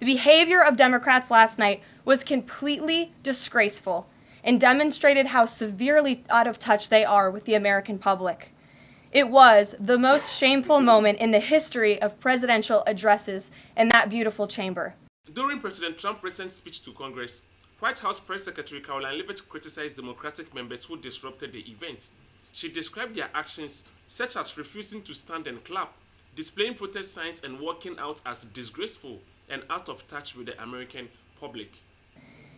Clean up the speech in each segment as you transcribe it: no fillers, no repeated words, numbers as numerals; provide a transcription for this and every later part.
The behavior of Democrats last night was completely disgraceful and demonstrated how severely out of touch they are with the American public. It was the most shameful moment in the history of presidential addresses in that beautiful chamber. During President Trump's recent speech to Congress, White House Press Secretary Karoline criticized Democratic members who disrupted the event. She described their actions, such as refusing to stand and clap, displaying protest signs, and walking out, as disgraceful and out of touch with the American public.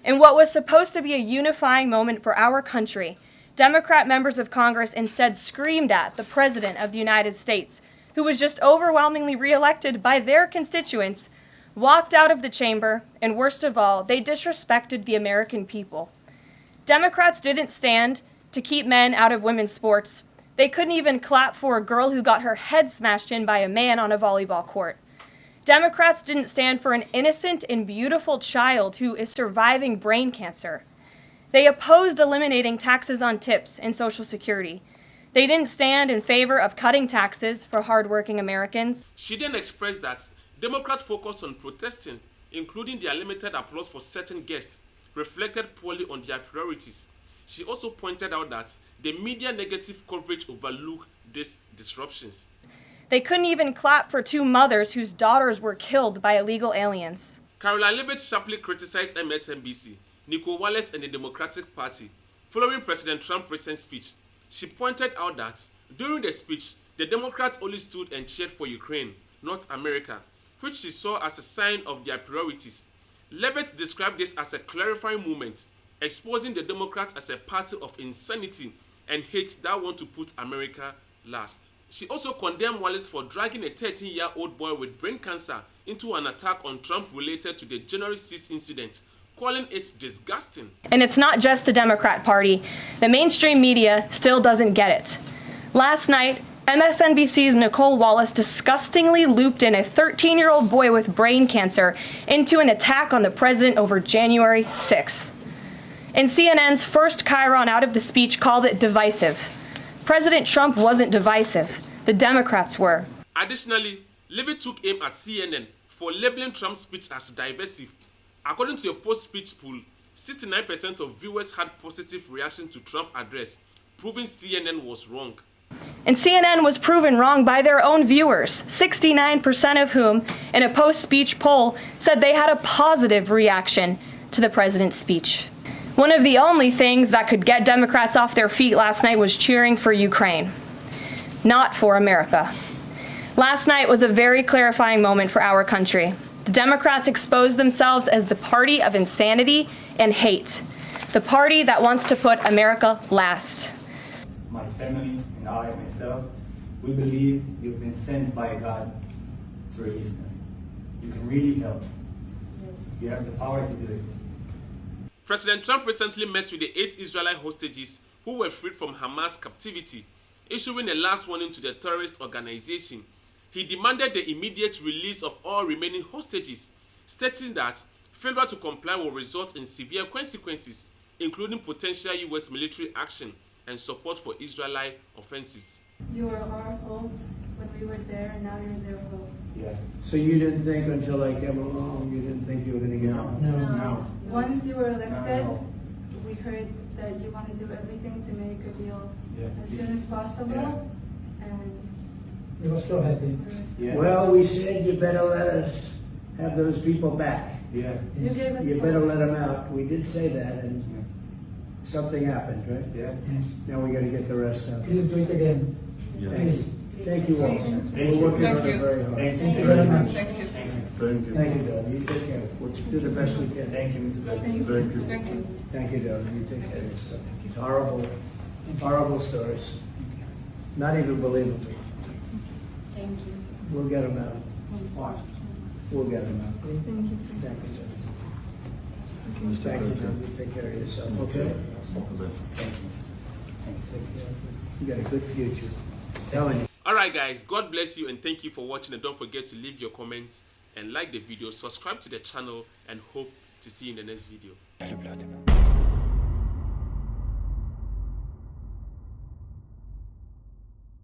In what was supposed to be a unifying moment for our country, Democrat members of Congress instead screamed at the President of the United States, who was just overwhelmingly reelected by their constituents, walked out of the chamber, and worst of all, they disrespected the American people. Democrats didn't stand to keep men out of women's sports. They couldn't even clap for a girl who got her head smashed in by a man on a volleyball court. Democrats didn't stand for an innocent and beautiful child who is surviving brain cancer. They opposed eliminating taxes on tips and Social Security. They didn't stand in favor of cutting taxes for hardworking Americans. She then expressed that Democrats' focus on protesting, including their limited applause for certain guests, reflected poorly on their priorities. She also pointed out that the media negative coverage overlooked these disruptions. They couldn't even clap for two mothers whose daughters were killed by illegal aliens. Karoline sharply criticized MSNBC, Nico Wallace, and the Democratic Party. Following President Trump's recent speech, she pointed out that during the speech, the Democrats only stood and cheered for Ukraine, not America, which she saw as a sign of their priorities. Levitt described this as a clarifying moment, exposing the Democrats as a party of insanity and hate that want to put America last. She also condemned Wallace for dragging a 13-year-old boy with brain cancer into an attack on Trump related to the January 6th incident, calling it disgusting. And it's not just the Democrat Party. The mainstream media still doesn't get it. Last night, MSNBC's Nicole Wallace disgustingly looped in a 13-year-old boy with brain cancer into an attack on the president over January 6th. And CNN's first chyron out of the speech called it divisive. President Trump wasn't divisive. The Democrats were. Additionally, Levitt took aim at CNN for labeling Trump's speech as divisive. According to a post-speech poll, 69% of viewers had positive reaction to Trump's address, proving CNN was wrong. And CNN was proven wrong by their own viewers, 69% of whom, in a post-speech poll, said they had a positive reaction to the president's speech. One of the only things that could get Democrats off their feet last night was cheering for Ukraine, not for America. Last night was a very clarifying moment for our country. The Democrats exposed themselves as the party of insanity and hate, the party that wants to put America last. My family and I, myself, we believe you've been sent by God to release them. You can really help. You have the power to do it. President Trump recently met with the 8 Israelite hostages who were freed from Hamas captivity, issuing a last warning to the terrorist organization. He demanded the immediate release of all remaining hostages, stating that failure to comply will result in severe consequences, including potential U.S. military action and support for Israeli offensives. You were our hope when we were there, and now you're their hope. Yeah. So you didn't think until I came along, you didn't think you were going to get out? No. Once you were elected, we heard that you want to do everything to make a deal as soon as possible, and you were so happy. Yeah. Well, we said you better let us have those people back. Yeah. you gave us You hope. better let them out. We did say that, and something happened, right? Yeah. Yes. Now we got to get the rest out. Please do it again. Thank you. Thank you all. We're working on it very hard. Thank you very much. Thank you. Thank you, Doug. You take care. We'll do the best we can. Thank you, Mr. President. Thank you, Doug. You take care of yourself. Horrible, horrible stories. Not even believable. Thank you. We'll get them out. We'll get them out. Thank you, sir. Thank you, Doug. Thank you, Doug. You take care of yourself, okay? Thank you. Take care. You got a good future. I'm telling you. Alright guys, God bless you and thank you for watching, and don't forget to leave your comments and like the video, subscribe to the channel, and hope to see you in the next video.